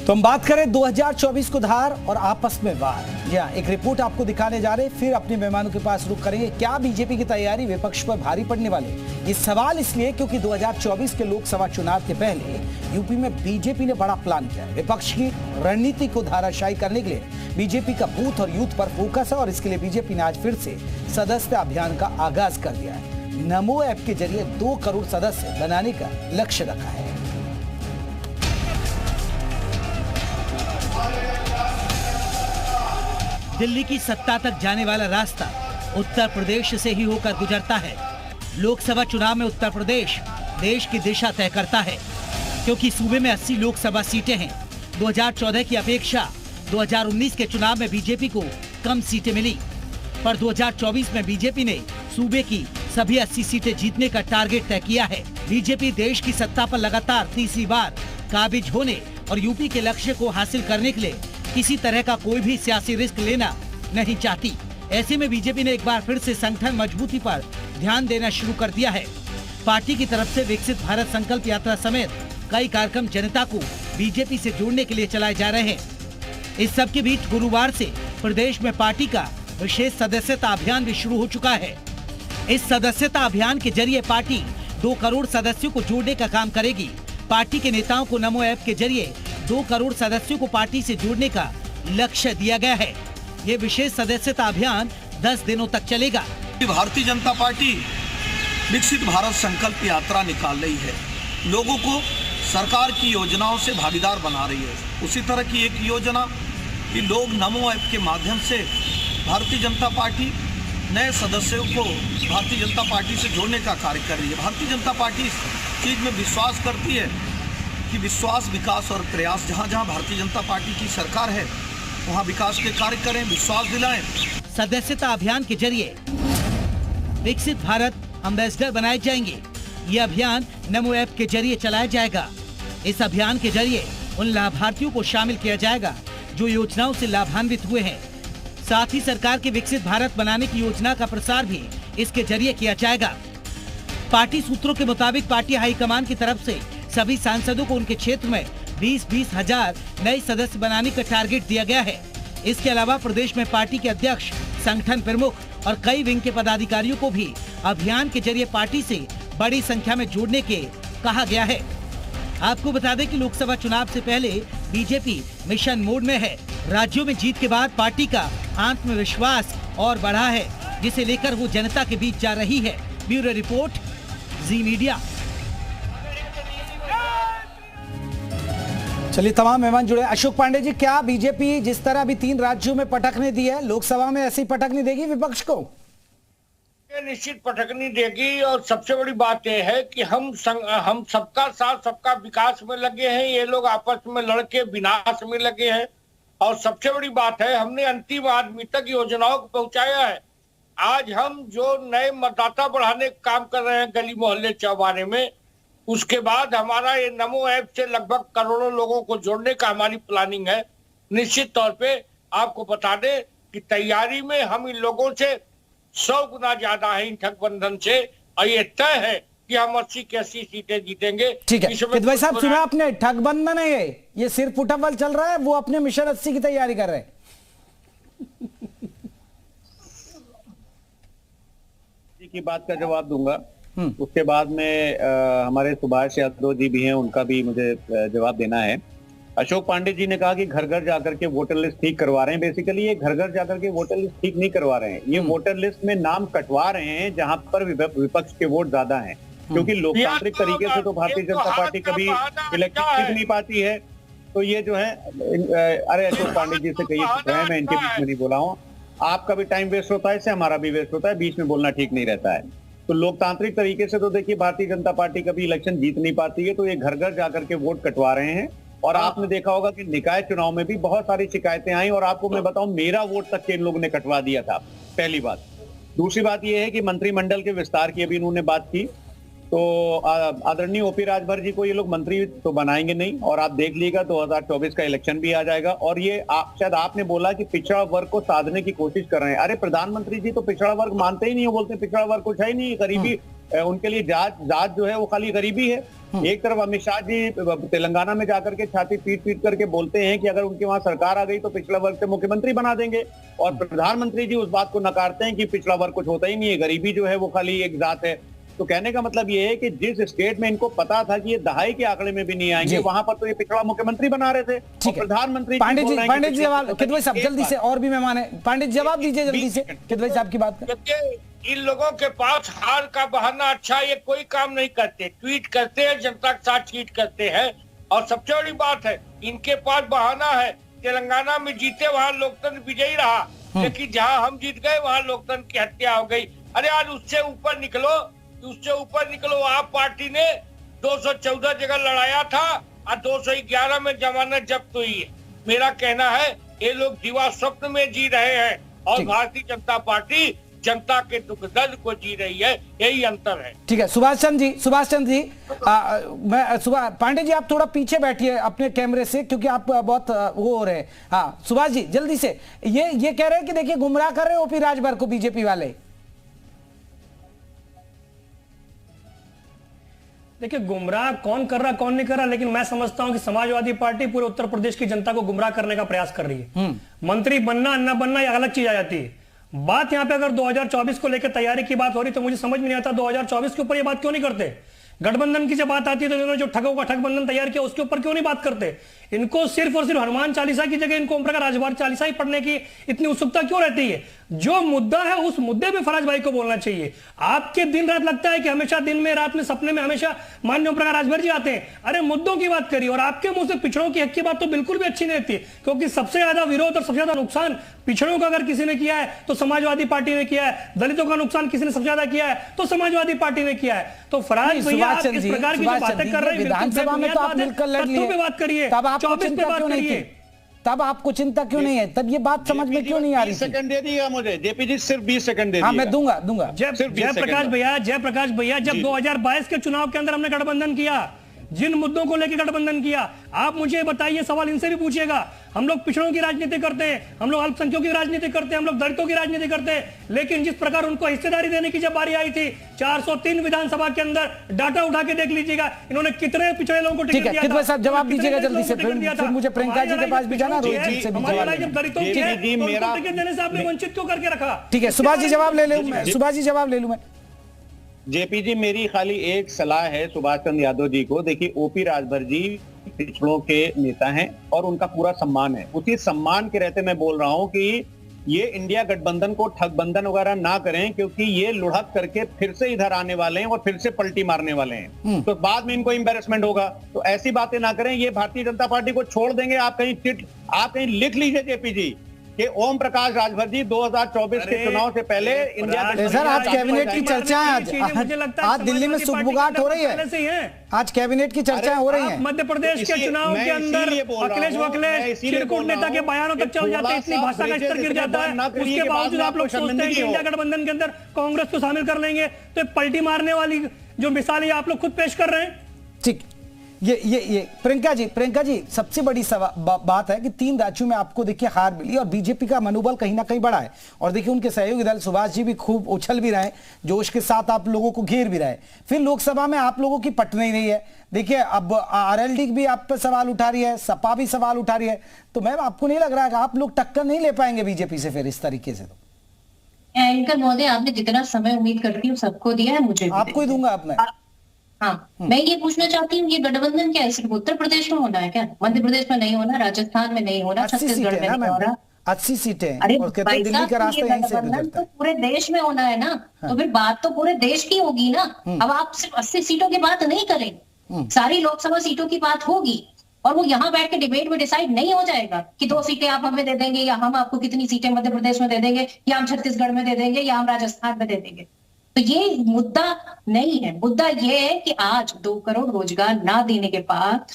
तो हम बात करें 2024 को धार और आपस में वार। जी हाँ, एक रिपोर्ट आपको दिखाने जा रहे हैं, फिर अपने मेहमानों के पास रुख करेंगे। क्या बीजेपी की तैयारी विपक्ष पर भारी पड़ने वाले? ये सवाल इसलिए क्योंकि 2024 के लोकसभा चुनाव के पहले यूपी में बीजेपी ने बड़ा प्लान किया है। विपक्ष की रणनीति को धाराशायी करने के लिए बीजेपी का बूथ और यूथ पर फोकस है और इसके लिए बीजेपी ने आज फिर से सदस्यता अभियान का आगाज कर दिया है। नमो ऐप के जरिए 2 करोड़ सदस्य बनाने का लक्ष्य रखा है। दिल्ली की सत्ता तक जाने वाला रास्ता उत्तर प्रदेश से ही होकर गुजरता है। लोकसभा चुनाव में उत्तर प्रदेश देश की दिशा तय करता है, क्योंकि सूबे में 80 लोकसभा सीटें हैं। 2014 की अपेक्षा 2019 के चुनाव में बीजेपी को कम सीटें मिली, पर 2024 में बीजेपी ने सूबे की सभी 80 सीटें जीतने का टारगेट तय किया है। बीजेपी देश की सत्ता पर लगातार तीसरी बार काबिज होने और यूपी के लक्ष्य को हासिल करने के लिए किसी तरह का कोई भी सियासी रिस्क लेना नहीं चाहती। ऐसे में बीजेपी ने एक बार फिर से संगठन मजबूती पर ध्यान देना शुरू कर दिया है। पार्टी की तरफ से विकसित भारत संकल्प यात्रा समेत कई कार्यक्रम जनता को बीजेपी से जोड़ने के लिए चलाए जा रहे हैं। इस सब के बीच गुरुवार से प्रदेश में पार्टी का विशेष सदस्यता अभियान भी शुरू हो चुका है। इस सदस्यता अभियान के जरिए पार्टी 2 करोड़ सदस्यों को जोड़ने का काम करेगी। पार्टी के नेताओं को नमो ऐप के जरिए 2 करोड़ सदस्यों को पार्टी से जोड़ने का लक्ष्य दिया गया है। ये विशेष सदस्यता अभियान 10 दिनों तक चलेगा। भारतीय जनता पार्टी विकसित भारत संकल्प यात्रा निकाल रही है, लोगों को सरकार की योजनाओं से भागीदार बना रही है। उसी तरह की एक योजना कि लोग नमो ऐप के माध्यम से भारतीय जनता पार्टी नए सदस्यों को भारतीय जनता पार्टी से जोड़ने का कार्य कर रही है। भारतीय जनता पार्टी इस चीज़ में विश्वास करती है कि विश्वास, विकास और प्रयास, जहाँ जहाँ भारतीय जनता पार्टी की सरकार है वहाँ विकास के कार्य करें, विश्वास दिलाएं। सदस्यता अभियान के जरिए विकसित भारत एम्बेसडर बनाए जाएंगे। ये अभियान नमो ऐप के जरिए चलाया जाएगा। इस अभियान के जरिए उन लाभार्थियों को शामिल किया जाएगा जो योजनाओं से लाभान्वित हुए हैं। साथ ही सरकार के विकसित भारत बनाने की योजना का प्रसार भी इसके जरिए किया जाएगा। पार्टी सूत्रों के मुताबिक पार्टी हाईकमान की तरफ से सभी सांसदों को उनके क्षेत्र में 20-20 हजार नए सदस्य बनाने का टारगेट दिया गया है। इसके अलावा प्रदेश में पार्टी के अध्यक्ष, संगठन प्रमुख और कई विंग के पदाधिकारियों को भी अभियान के जरिए पार्टी से बड़ी संख्या में जोड़ने के कहा गया है। आपको बता दें कि लोकसभा चुनाव से पहले बीजेपी मिशन मोड में है। राज्यों में जीत के बाद पार्टी का आत्मविश्वास और बढ़ा है, जिसे लेकर वो जनता के बीच जा रही है। ब्यूरो रिपोर्ट, जी मीडिया। चलिए, तमाम मेहमान जुड़े। अशोक पांडे जी, क्या बीजेपी जिस तरह अभी 3 राज्यों में पटकने दी है, लोकसभा में ऐसी पटकनी देगी विपक्ष को? निश्चित पटकनी देगी। और सबसे बड़ी बात यह है कि हम सबका साथ सबका विकास में लगे हैं, ये लोग आपस में लड़के विनाश में लगे हैं। और सबसे बड़ी बात है, हमने अंतिम आदमी तक योजनाओं को पहुंचाया है। आज हम जो नए मतदाता बढ़ाने का काम कर रहे हैं गली मोहल्ले चौबारे में, उसके बाद हमारा ये नमो ऐप से लगभग करोड़ों लोगों को जोड़ने का हमारी प्लानिंग है। निश्चित तौर पे आपको बता दें कि तैयारी में हम इन लोगों से 100 गुना ज्यादा है इन ठगबंधन से, और ये तय है कि हम 80 की 80 सीटें जीतेंगे। ठीक है भाई साहब, सुना आपने, ठगबंधन है ये सिर्फ फुटबॉल चल रहा है, वो अपने मिशन 80 की तैयारी कर रहे हैं। की बात का जवाब दूंगा, उसके बाद में हमारे सुभाष यादव जी भी हैं, उनका भी मुझे जवाब देना है। अशोक पांडे जी ने कहा कि घर घर जाकर के वोटर लिस्ट ठीक करवा रहे हैं। बेसिकली ये घर घर जाकर के वोटर लिस्ट ठीक नहीं करवा रहे हैं, ये वोटर लिस्ट में नाम कटवा रहे हैं जहां पर विपक्ष के वोट ज्यादा हैं। क्योंकि लोकतांत्रिक तरीके से तो भारतीय जनता पार्टी कभी इलेक्शन जीत नहीं पाती है। तो ये जो है, अरे अशोक पांडे जी से कहिए, मैं इनके बीच में नहीं बोला हूँ। आपका भी टाइम वेस्ट होता है, इससे हमारा भी वेस्ट होता है, बीच में बोलना ठीक नहीं रहता है। तो लोकतांत्रिक तरीके से तो देखिए भारतीय जनता पार्टी कभी इलेक्शन जीत नहीं पाती है, तो ये घर घर जाकर के वोट कटवा रहे हैं। और आपने देखा होगा कि निकाय चुनाव में भी बहुत सारी शिकायतें आई, और आपको मैं बताऊं, मेरा वोट तक के इन लोगों ने कटवा दिया था, पहली बात। दूसरी बात यह है कि मंत्रिमंडल के विस्तार की अभी इन्होंने बात की, तो आदरणीय ओपी राजभर जी को ये लोग मंत्री तो बनाएंगे नहीं। और आप देख लीजिएगा 2024 का इलेक्शन भी आ जाएगा। और ये शायद आपने बोला कि पिछड़ा वर्ग को साधने की कोशिश कर रहे हैं। अरे प्रधानमंत्री जी तो पिछड़ा वर्ग मानते ही नहीं हो, बोलते पिछड़ा वर्ग कुछ है ही नहीं, गरीबी उनके लिए जात जो है वो खाली गरीबी है। एक तरफ अमित शाह जी तेलंगाना में जाकर के छाती पीट पीट करके बोलते हैं कि अगर उनके वहां सरकार आ गई तो पिछड़ा वर्ग से मुख्यमंत्री बना देंगे, और प्रधानमंत्री जी उस बात को नकारते हैं कि पिछड़ा वर्ग कुछ होता ही नहीं है, गरीबी जो है वो खाली एक जात है। तो कहने का मतलब ये है कि जिस स्टेट में इनको पता था कि ये दहाई के आंकड़े में भी नहीं आएंगे, वहां पर तो ये पिछड़ा मुख्यमंत्री बना रहे थे। और प्रधानमंत्री पांडे जी सवाल किदवई साहब जल्दी से, और भी मेहमान है, पांडे जी जवाब दीजिए जल्दी से किदवई साहब की बात देखिए, इन लोगों के पास हार का बहाना अच्छा, ये कोई काम नहीं करते, ट्वीट करते हैं, जनता के साथ ट्वीट करते हैं। और सबसे बड़ी बात है, इनके पास बहाना है, तेलंगाना में जीते वहां लोकतंत्र विजयी रहा, लेकिन जहां हम जीत गए वहां लोकतंत्र की हत्या हो गई। अरे आज उससे ऊपर निकलो, उससे ऊपर निकलो। आप पार्टी ने 214 जगह लड़ाया था और 211 में जमानत जब्त हुई है। मेरा कहना है ये लोग दिवा स्वप्न में जी रहे हैं और भारतीय जनता पार्टी जनता के दुख दर्द को जी रही है, यही अंतर है। ठीक है, सुभाष चंद्र जी पांडे जी आप थोड़ा पीछे बैठिए अपने कैमरे से, क्योंकि आप बहुत वो हो रहे हैं। हाँ सुभाष जी जल्दी से, ये कह रहे हैं कि देखिए गुमराह कर रहे ओपी राजभर को बीजेपी वाले। देखिए गुमराह कौन कर रहा कौन नहीं कर रहा, लेकिन मैं समझता हूं कि समाजवादी पार्टी पूरे उत्तर प्रदेश की जनता को गुमराह करने का प्रयास कर रही है। मंत्री बनना न बनना यह अलग चीज आ जाती है। बात यहां पे अगर 2024 को लेकर तैयारी की बात हो रही तो मुझे समझ में नहीं आता 2024 के ऊपर ये बात क्यों नहीं करते। गठबंधन की जब बात आती है तो इन्होंने जो ठगों का ठगबंधन तैयार किया उसके ऊपर क्यों नहीं बात करते। इनको सिर्फ और सिर्फ हनुमान चालीसा की जगह इनको ओम प्रकाश राजभर चालीसा ही पढ़ने की इतनी उत्सुकता क्यों रहती है। जो मुद्दा है उस मुद्दे पे फराज भाई को बोलना चाहिए। आपके दिन रात लगता है कि हमेशा दिन में रात में सपने में हमेशा माननीय ओम प्रकाश राजभर जी आते हैं। अरे मुद्दों की बात करिए, और आपके मुंह से पिछड़ों की हक की बात तो बिल्कुल भी अच्छी नहीं रहती, क्योंकि सबसे ज्यादा विरोध और सबसे ज्यादा नुकसान पिछड़ों का अगर किसी ने किया है तो समाजवादी पार्टी ने किया है, दलितों का नुकसान किसी ने सबसे ज्यादा किया है तो समाजवादी पार्टी ने किया है। तो फराज भैया आप इस प्रकार की बातें कर रहे हैं, विधानसभा में तो आप मिलकर लड़ लिए, पे बात करिए, तब आपको 24 पे बात करिए, तब आपको चिंता क्यों नहीं है, तब ये बात समझ में क्यों नहीं आ रही। 20 सेकंड दे दिएगा मुझे जेपी जी, सिर्फ 20 सेकंड दे दिएगा। हाँ मैं दूंगा। जयप्रकाश भैया जब 2022 के चुनाव के अंदर हमने गठबंधन किया, जिन मुद्दों को लेकर गठबंधन किया, आप मुझे बताइए, सवाल इनसे भी पूछिएगा। हम लोग पिछड़ों की राजनीति करते हैं, हम लोग अल्पसंख्यकों की राजनीति करते हैं, हम लोग दलितों की राजनीति करते हैं, लेकिन जिस प्रकार उनको हिस्सेदारी देने की जब बारी आई थी 403 विधानसभा के अंदर, डाटा उठा के देख लीजिएगा इन्होंने कितने पिछड़े लोगों को टिकट दिया था। साहब जवाब दीजिएगा जल्दी से, फिर मुझे प्रियंका जी के पास भी जाना, रोहित जी से भी जवाब लेना। जब दलितों की है तो उनको टिकट देने से आपने वंचित क्यों करके रखा। ठीक है सुभाष जी जवाब ले लूं, सुभाष जी जवाब ले लूं मैं। जेपी जी मेरी खाली एक सलाह है सुभाष चंद्र यादव जी को, देखिए ओपी राजभर जी पिछड़ों के नेता हैं और उनका पूरा सम्मान है। उसी सम्मान के रहते मैं बोल रहा हूं कि ये इंडिया गठबंधन को ठगबंधन वगैरह ना करें, क्योंकि ये लुढ़क करके फिर से इधर आने वाले हैं और फिर से पलटी मारने वाले हैं, तो बाद में इनको एम्बेरसमेंट होगा। तो ऐसी बातें ना करें, ये भारतीय जनता पार्टी को छोड़ देंगे। आप कहीं लिख लीजिए जेपी जी कि ओम प्रकाश राजभर जी 2024 के चुनाव से पहले इंडिया। सर आज कैबिनेट की चर्चाएं, आज दिल्ली में सुगबुगाहट हो रही है, आज कैबिनेट की चर्चाएं हो रही हैं। मध्य प्रदेश के चुनाव के अंदर अखिलेश चिरकुट नेता के बयानों तक चल जाते हैं, इतनी भाषा का स्तर गिर जाता है, उसके बावजूद आप लोग सोचते हैं कि इंडिया गठबंधन के अंदर कांग्रेस को शामिल कर लेंगे, तो पलटी मारने वाली जो मिसाल आप लोग खुद पेश कर रहे हैं। ठीक, ये प्रियंका जी सबसे बड़ी बात है कि 3 राज्यों में आपको देखिए हार मिली और बीजेपी का मनोबल कहीं ना कहीं बढ़ा है, और देखिए उनके सहयोगी दल सुभाष जी भी खूब उछल भी रहे, जोश के साथ आप लोगों को घेर भी रहे। फिर लोकसभा में आप लोगों की पट नहीं रही है। देखिए अब आरएलडी भी आप पर सवाल उठा रही है, सपा भी सवाल उठा रही है, तो मैम आपको नहीं लग रहा है कि आप लोग टक्कर नहीं ले पाएंगे बीजेपी से फिर इस तरीके से? तो एंकर महोदय आपने जितना समय उम्मीद करती हूँ सबको दिया है, मुझे आपको ही दूंगा अपने। हाँ मैं ये पूछना चाहती हूँ, ये गठबंधन क्या है, सिर्फ उत्तर प्रदेश में होना है क्या? मध्य प्रदेश में नहीं होना, राजस्थान में नहीं होना, छत्तीसगढ़ में नहीं होना, 80 सीटें। अरे और कहते हैं दिल्ली का रास्ता यहीं से गुजरता है। तो पूरे देश में होना है ना, तो फिर बात तो पूरे देश की होगी ना। अब आप सिर्फ 80 सीटों की बात नहीं करें, सारी लोकसभा सीटों की बात होगी, और वो यहाँ बैठ के डिबेट में डिसाइड नहीं हो जाएगा कि 2 सीटें आप हमें दे देंगे, या हम आपको कितनी सीटें मध्य प्रदेश में दे देंगे, या हम छत्तीसगढ़ में दे देंगे, या हम राजस्थान में दे देंगे। तो ये मुद्दा नहीं है। मुद्दा ये है कि आज 2 करोड़ रोजगार ना देने के बाद,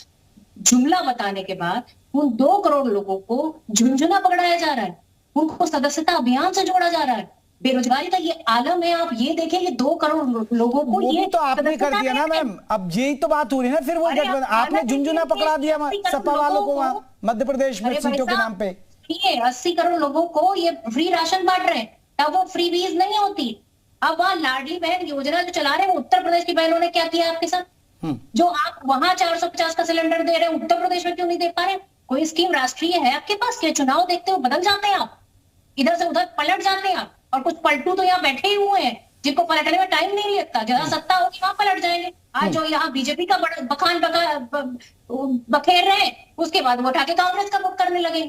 जुमला बताने के बाद, उन 2 करोड़ लोगों को झुंझुना पकड़ाया जा रहा है, उनको सदस्यता अभियान से जोड़ा जा रहा है। बेरोजगारी का ये आलम है। आप ये देखें कि 2 करोड़ लोगों को ये तो आपने कर दिया ना मैम, अब यही तो बात हो रही है ना। फिर वो आपने झुंझुना पकड़ा दिया सपा वालों को वहां मध्य प्रदेश में सीटों के नाम पे। 80 करोड़ लोगों को ये फ्री राशन बांट रहे हैं, तब वो फ्री बीज नहीं होती। अब वहाँ लाडली बहन योजना जो चला रहे हैं, उत्तर प्रदेश की बहनों ने क्या किया आपके साथ? जो आप वहां 450 का सिलेंडर दे रहे हैं, उत्तर प्रदेश में क्यों नहीं दे पा रहे? कोई स्कीम राष्ट्रीय है आपके पास? क्या चुनाव देखते हो बदल जाते हैं आप, इधर से उधर पलट जाते हैं आप? और कुछ पलटू तो यहाँ बैठे ही हुए हैं जिनको पलटने में टाइम नहीं लगता, जहां सत्ता होगी वहां पलट जाएंगे। आज जो यहाँ बीजेपी का बखान बखेर रहे हैं, उसके बाद वो उठा के कांग्रेस का बुक करने लगे।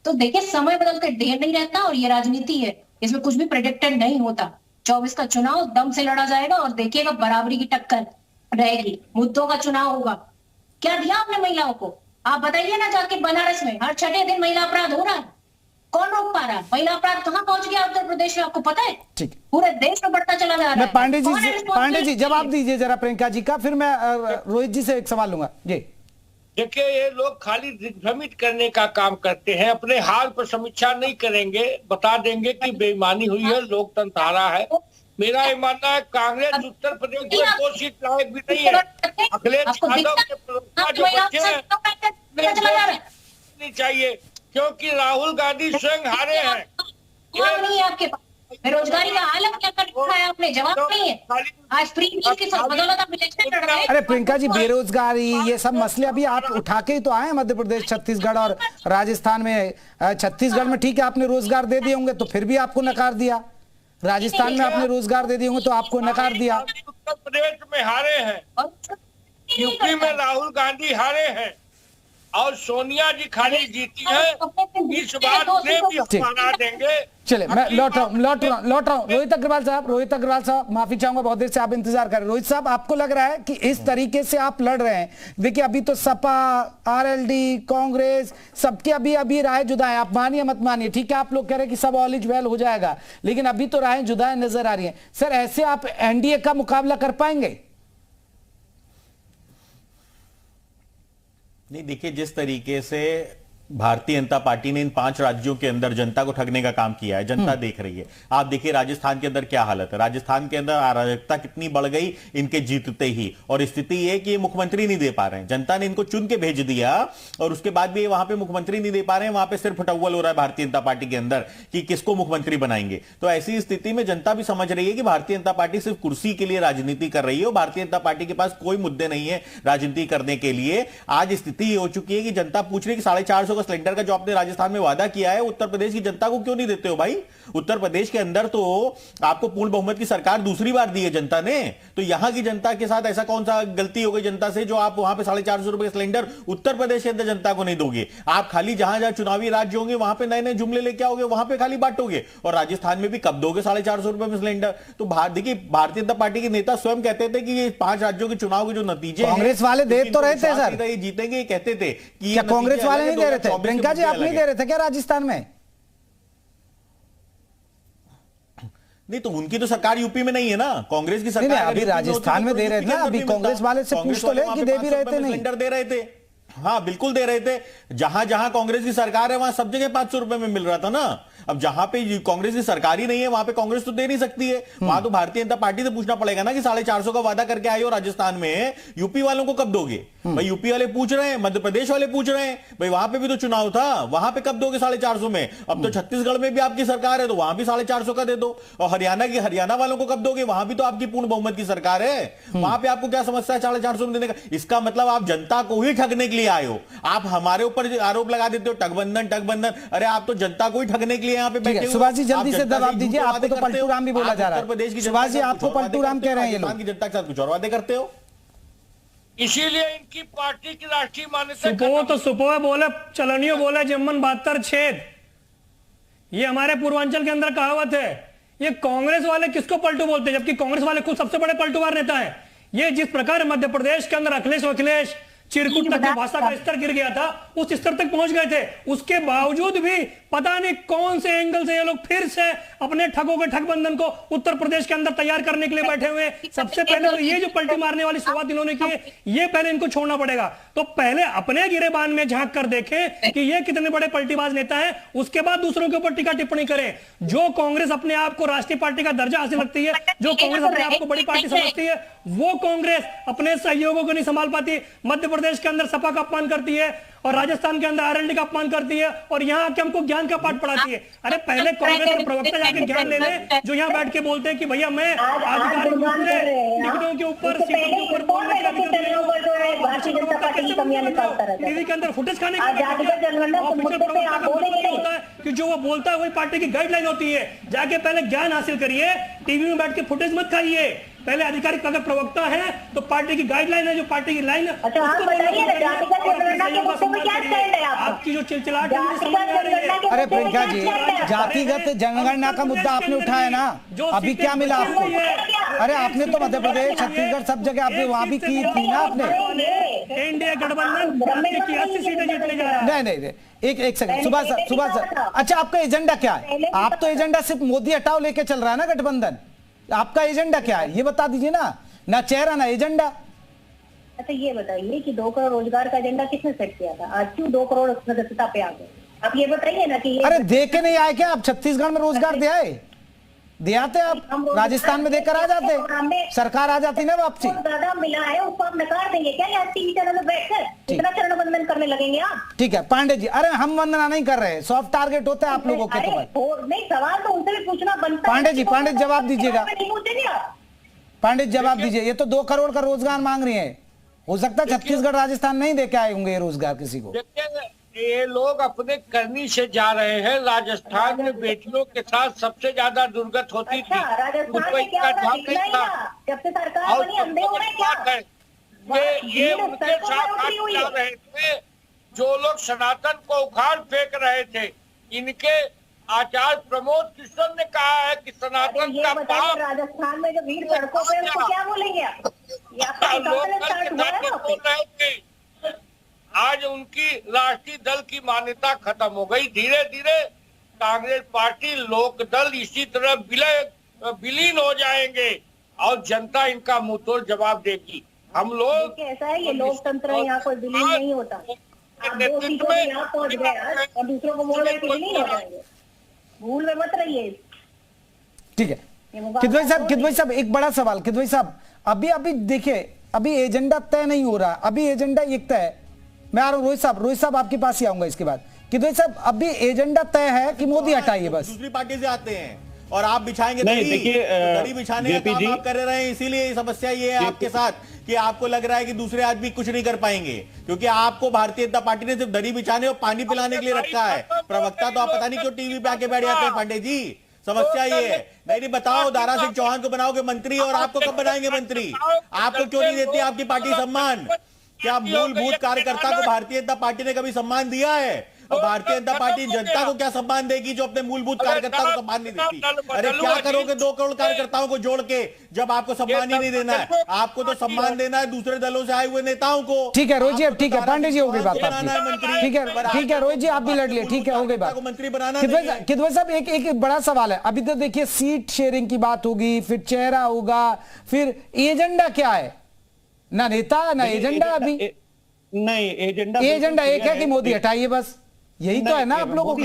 तो देखिए, समय बदलते ढेर नहीं रहता, और ये राजनीति है, इसमें कुछ भी प्रेडिक्टेड नहीं होता। 24 का चुनाव दम से लड़ा जाएगा और देखिएगा बराबरी की टक्कर रहेगी, मुद्दों का चुनाव होगा। क्या दिया आपने महिलाओं को? आप बताइए ना, जाके बनारस में हर छठे दिन महिला अपराध हो रहा है, कौन रोक पा रहा है? महिला अपराध कहाँ पहुंच गया उत्तर प्रदेश में, आपको पता है? ठीक, पूरे देश में बढ़ता चला जा रहा है। पांडे जी जवाब दीजिए जरा प्रियंका जी का, फिर मैं रोहित जी से एक सवाल लूंगा जी। देखिए, ये लोग खाली दिग्भ्रमित करने का काम करते हैं, अपने हाल पर समीक्षा नहीं करेंगे, बता देंगे कि बेईमानी हुई है, लोकतंत्र हारा है। मेरा ये मानना है, कांग्रेस उत्तर प्रदेश में 2 सीट लायक भी नहीं है। अखिलेश यादव के प्रवक्ता जो बच्चे हैं नहीं चाहिए, क्योंकि राहुल गांधी स्वयं हारे हैं। नहीं है आपके पास बेरोजगारी का आलम क्या कर रखा है आपने? जवाब नहीं है। आज फ्री मील की बदौलत आप इलेक्शन लड़ रहे हैं। अरे प्रियंका जी, बेरोजगारी ये सब मसले अभी आप उठा के ही तो आए मध्य प्रदेश, छत्तीसगढ़ और राजस्थान में। छत्तीसगढ़ में ठीक है आपने रोजगार दे दिए होंगे तो फिर भी आपको नकार दिया, राजस्थान में आपने रोजगार दे दिए होंगे तो आपको नकार दिया। उत्तर प्रदेश में हारे हैं, यूपी में राहुल गांधी हारे हैं और सोनिया जी खाली जीती है। इस बात से भी हरा देंगे। चले, मैं लौट रहा हूँ रोहित अग्रवाल साहब, माफी चाहूंगा बहुत देर से आप इंतजार कर रहे हैं। रोहित साहब, आपको लग रहा है कि इस तरीके से आप लड़ रहे हैं, देखिए अभी तो सपा, आरएलडी, कांग्रेस सबकी अभी राय जुदा है, आप मानिए मत मानिए, ठीक है आप लोग कह रहे हैं कि सब ऑल इज वेल हो जाएगा, लेकिन अभी तो राय जुदा नजर आ रही है। सर, ऐसे आप एनडीए का मुकाबला कर पाएंगे? नहीं, देखिए जिस तरीके से भारतीय जनता पार्टी ने इन 5 राज्यों के अंदर जनता को ठगने का काम किया है, जनता देख रही है। आप देखिए राजस्थान के अंदर क्या हालत है, राजस्थान के अंदर अराजकता कितनी बढ़ गई इनके जीतते ही, और स्थिति यह कि ये मुख्यमंत्री नहीं दे पा रहे हैं। जनता ने इनको चुन के भेज दिया और उसके बाद भी वहां पे मुख्यमंत्री नहीं दे पा रहे हैं। वहां पे सिर्फ फटव्वल हो रहा है भारतीय जनता पार्टी के अंदर कि किसको मुख्यमंत्री बनाएंगे। तो ऐसी स्थिति में जनता भी समझ रही है कि भारतीय जनता पार्टी सिर्फ कुर्सी के लिए राजनीति कर रही है और भारतीय जनता पार्टी के पास कोई मुद्दे नहीं है राजनीति करने के लिए। आज स्थिति ये हो चुकी है कि जनता पूछ रही है कि 450 का सिलेंडर का जो आपने राजस्थान में वादा किया है, उत्तर प्रदेश की जनता को क्यों नहीं देते हो भाई? उत्तर प्रदेश के अंदर तो आपको पूर्ण बहुमत की सरकार दूसरी बार दी है जनता ने, तो यहां की जनता के साथ ऐसा कौन सा गलती हो गई जनता से जो आप वहां पे 450 रुपए सिलेंडर उत्तर प्रदेश के अंदर जनता को नहीं दोगे? आप खाली जहां जहां चुनावी राज्य होंगे वहां पे नए नए जुमले लेके आओगे, वहां पे खाली बांटोगे, और राजस्थान में भी कब दोगे 450 रुपए में सिलेंडर? तो देखिए भारतीय जनता पार्टी के नेता स्वयं कहते थे कि ये 5 राज्यों के चुनाव के जो नतीजे कांग्रेस वाले दे तो रहे थे सर, ये जीतेंगे, कहते थे कि क्या कांग्रेस वाले नहीं दे रहे थे? प्रियंका जी, आप नहीं दे रहे थे क्या राजस्थान में? नहीं, तो उनकी तो सरकार यूपी में नहीं है ना, कांग्रेस की सरकार। अभी राजस्थान में दे रहे थे ना, अभी कांग्रेस वाले से पूछ तो ले कि दे भी रहे थे नहीं? सिलेंडर दे रहे थे, हाँ बिल्कुल दे रहे थे। जहां जहां कांग्रेस की सरकार है वहां सब जगह 500 रुपए में मिल रहा था ना। अब जहां पे कांग्रेस की सरकार ही नहीं है वहां पे कांग्रेस तो दे नहीं सकती है, वहां तो भारतीय जनता पार्टी से पूछना पड़ेगा ना कि 450 का वादा करके आए हो राजस्थान में, यूपी वालों को कब दोगे? भाई यूपी वाले पूछ रहे हैं, मध्य प्रदेश वाले पूछ रहे हैं, भाई वहां पे भी तो चुनाव था, वहां पे कब दोगे 450 में? अब तो छत्तीसगढ़ में भी आपकी सरकार है तो वहां भी 450 का दे दो, और हरियाणा वालों को कब दोगे? वहां भी तो आपकी पूर्ण बहुमत की सरकार है, वहां पे आपको क्या समस्या है 450 में देने का? इसका मतलब आप जनता को ही ठगने के लिए आए हो। आप हमारे ऊपर आरोप लगा देते हो ठगबंधन, अरे आप तो जनता को ही ठगने के लिए यहाँ पे बैठे हो। सुभाष जी जल्दी से जवाब दीजिए, आपको तो पलटू राम भी बोला जा रहा है। सुभाष जी, आपको पलटू राम कह रहे हैं, ये लोग जनता के साथ कुछ और वादे करते हो, इसीलिए इनकी पार्टी की राष्ट्रीय मान्यता। सुपो तो सुपो बोले, चलनियो बोले जम्मन 72 छेद, ये हमारे पूर्वांचल के अंदर कहावत है। ये कांग्रेस वाले किसको पलटू बोलते हैं, जबकि कांग्रेस वाले खुद सबसे बड़े पलटूवार नेता है। ये जिस प्रकार मध्य प्रदेश के अंदर अखिलेश चिरकुट तक भाषा का स्तर गिर गया था, उस स्तर तक पहुंच गए थे, उसके बावजूद भी पता नहीं कौन से एंगल से ये लोग फिर से अपने ठगों के ठगबंधन को उत्तर प्रदेश के अंदर तैयार करने के लिए बैठे हुए। सबसे पहले तो ये जो पलटी मारने वाली शुरुआत इन्होंने की है, ये पहले इनको छोड़ना पड़ेगा। तो पहले अपने गिरेबान में झांक कर देखें कि ये कितने बड़े पलटीबाज नेता है, उसके बाद दूसरों के ऊपर टीका टिप्पणी करें। जो कांग्रेस अपने आप को राष्ट्रीय पार्टी का दर्जा हासिल रखती है, जो कांग्रेस अपने आप को बड़ी पार्टी समझती है, वो कांग्रेस अपने सहयोगों को नहीं संभाल पाती। मध्य प्रदेश के अंदर सपा का अपमान करती है और राजस्थान के अंदर आरएलडी का अपमान करती है और यहाँ आके हमको ज्ञान का पाठ पढ़ाती है। अरे पहले कांग्रेस के प्रवक्ता जाके ज्ञान ले ले, जो यहाँ बैठ के बोलते हैं कि भैया मैं आधिकारिक रूप से टिकटों के ऊपर सीटों के ऊपर बोलने के टीवी के अंदर फुटेज खाने होता है कि जो वो बोलता है वही पार्टी की गाइडलाइन होती है। जाके पहले ज्ञान हासिल करिए, टीवी में बैठ के फुटेज मत खाइए। पहले आधिकारिक अगर प्रवक्ता है तो पार्टी की गाइडलाइन है, जो पार्टी की लाइन है आपकी जो चिलचिलाहट है मुझे समझ में आ रही है। अरे प्रियंका जी, जातिगत जनगणना का मुद्दा आपने उठाया ना, अभी क्या मिला आपको? अरे आपने तो मध्य प्रदेश, छत्तीसगढ़ सब जगह आपने वहां भी की थी ना आपने। एनडीए गठबंधन की 80 सीटें जीतने जा रहा है। नहीं, एक सेकंड, सुभाष सर, अच्छा आपका एजेंडा क्या है? आप तो एजेंडा सिर्फ मोदी हटाओ लेके चल रहा है ना गठबंधन, आपका एजेंडा क्या है ये बता दीजिए ना चेहरा ना एजेंडा। अच्छा ये बताइए कि 2 करोड़ रोजगार का एजेंडा किसने सेट किया था? आज क्यों 2 करोड़ सदस्यता पे आ गए? आप ये बताइए ना कि ये अरे दे के नहीं आए क्या आप? छत्तीसगढ़ में रोजगार दिया आते आप, राजस्थान में देकर आ जाते, सरकार आ जाती ना वापसी। ज्यादा मिला है उसको आप नकार देंगे क्या? या टीवी चैनल में बैठकर इतना चरण वंदन करने लगेंगे आप? ठीक है पांडे जी, अरे हम वंदना नहीं कर रहे, सॉफ्ट टारगेट होता है आप लोगों के। तो नहीं, सवाल तो उनसे भी पूछना बनता है। पांडे जी जवाब दीजिएगा। पांडे जवाब दीजिए, ये तो 2 करोड़ का रोजगार मांग रही है, हो सकता है छत्तीसगढ़ राजस्थान नहीं देके आए होंगे ये रोजगार किसी को। ये लोग अपने करनी से जा रहे हैं। राजस्थान में बेटियों के साथ सबसे ज्यादा दुर्गत होती थी, राजस्थान में क्या जब से सरकार बनी अंधे हो रहे क्या? ये उनके साथ जा रहे थे जो लोग सनातन को उखाड़ फेंक रहे थे। इनके आचार्य प्रमोद कृष्ण ने कहा है कि सनातन का पाप। राजस्थान में जो भीड़ सड़कों पे उसको क्या बोलेंगे आप? आज उनकी राष्ट्रीय दल की मान्यता खत्म हो गई। धीरे धीरे कांग्रेस पार्टी, लोक दल इसी तरह विलीन हो जाएंगे और जनता इनका मुंहतोड़ जवाब देगी। हम लोग ऐसा है, ये लोकतंत्र है, यहाँ कोई विलीन नहीं होता। आप 2 सीटों में यहाँ पहुंच गए और दूसरों को बोल रहे विलीन हो जाएंगे, भूल में मत रहिए। ठीक है किदवई साहब एक बड़ा सवाल, किदवई साहब अभी देखिए, अभी एजेंडा तय नहीं हो रहा, अभी एजेंडा एक तय है। मैं आ रहा हूँ रोहित साहब आपके पास ही आऊंगा इसके बाद। किदवई साहब अभी एजेंडा तय है कि मोदी हटाइए बस, दूसरी पार्टी से आते हैं और आप बिछाएंगे नहीं, देखिए दरी बिछाने का काम आप कर रहे हैं, इसीलिए समस्या ये है आपके साथ कि आपको लग रहा है कि दूसरे आदमी कुछ नहीं कर पाएंगे, क्योंकि आपको भारतीय जनता पार्टी ने सिर्फ दरी बिछाने और पानी पिलाने के लिए रखा है। प्रवक्ता तो आप पता नहीं क्यों टीवी पे आके बैठ जाते हैं पांडे जी। समस्या ये है। नहीं बताओ, दारा सिंह चौहान को बनाओगे मंत्री और आपको कब बनाएंगे मंत्री? आपको क्यों नहीं देती आपकी पार्टी सम्मान? क्या मूलभूत कार्यकर्ता को भारतीय जनता पार्टी ने कभी सम्मान दिया है? और भारतीय जनता पार्टी जनता को क्या सम्मान देगी जो अपने मूलभूत कार्यकर्ता को सम्मान नहीं देती? अरे क्या करोगे 2 करोड़ कार्यकर्ताओं को जोड़ के, जब आपको सम्मान ही नहीं देना है? आपको तो सम्मान देना है दूसरे दलों से आए हुए नेताओं को। ठीक है रोहित जी, अब ठीक है, पांडे जी हो गई बात आपकी। ठीक है रोहित जी, आप भी लड़ लिए, ठीक है हो गई बात। मंत्री बनाना। किदवई साहब एक बड़ा सवाल है, अभी तो देखिए सीट शेयरिंग की बात होगी, फिर चेहरा होगा, फिर एजेंडा क्या है? ना नेता ना एजेंडा। अभी नहीं, एजेंडा एक है कि मोदी हटाइए बस, यही तो है ना आप लोगों का।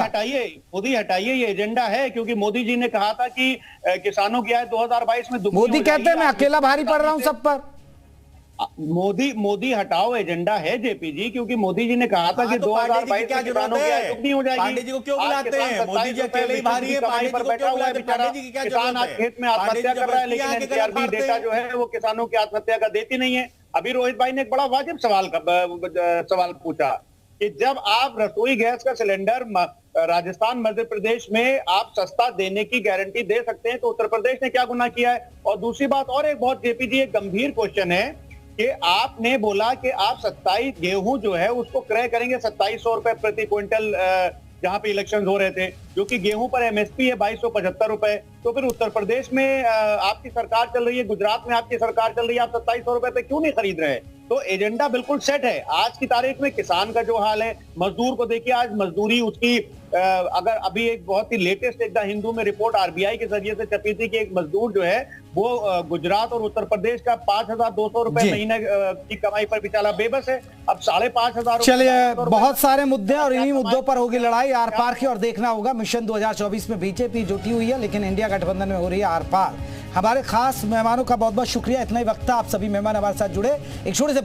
मोदी हटाइए ये एजेंडा है, क्योंकि मोदी जी ने कहा था कि किसानों की आय 2022 में मोदी कहते हैं मैं अकेला भारी पड़ रहा हूं सब पर। मोदी हटाओ एजेंडा है जेपी जी, क्योंकि मोदी जी ने कहा था कि 2022 में किसानों की आय दुगनी हो जाएगी। पांडे जी को क्यों बुलाते हैं? मोदी जी अकेले ही भारी है, पानी पर बैठा हुआ है बेचारा। किसान आज खेत में आत्महत्या कर रहा है, लेकिन एनसीआरबी डेटा जो है वो किसानों की आत्महत्या का देती नहीं है। अभी रोहित भाई ने एक बड़ा वाजिब सवाल पूछा कि जब आप रसोई गैस का सिलेंडर राजस्थान मध्य प्रदेश में आप सस्ता देने की गारंटी दे सकते हैं, तो उत्तर प्रदेश ने क्या गुनाह किया है? और दूसरी बात और एक बहुत जेपी जी एक गंभीर क्वेश्चन है कि आपने बोला कि आप 27 गेहूं जो है उसको क्रय करेंगे 2700 रुपए प्रति क्विंटल, जहां पे इलेक्शन हो रहे थे, जो कि गेहूं पर एमएसपी है 2275 रुपए। तो फिर उत्तर प्रदेश में आपकी सरकार चल रही है, गुजरात में आपकी सरकार चल रही है, आप 2700 रुपए पे क्यों नहीं खरीद रहे? तो एजेंडा बिल्कुल सेट है। आज की तारीख में किसान का जो हाल है, मजदूर को देखिए, आज मजदूरी उसकी अगर अभी एक बहुत ही लेटेस्ट एक द हिंदू में रिपोर्ट आरबीआई के जरिए से छपी थी कि एक मजदूर जो है वो गुजरात और उत्तर प्रदेश का 5200 रुपए महीने की कमाई पर बेचारा बेबस है। अब 5500। चलिए बहुत सारे मुद्दे और इन्हीं मुद्दों पर होगी लड़ाई आर पार की, और देखना होगा मिशन 2024 में बीजेपी जुटी हुई है, लेकिन इंडिया गठबंधन में हो रही है आर पार। हमारे खास मेहमानों का बहुत बहुत शुक्रिया, इतना ही वक्त था, आप सभी मेहमान हमारे साथ जुड़े। एक छोटे से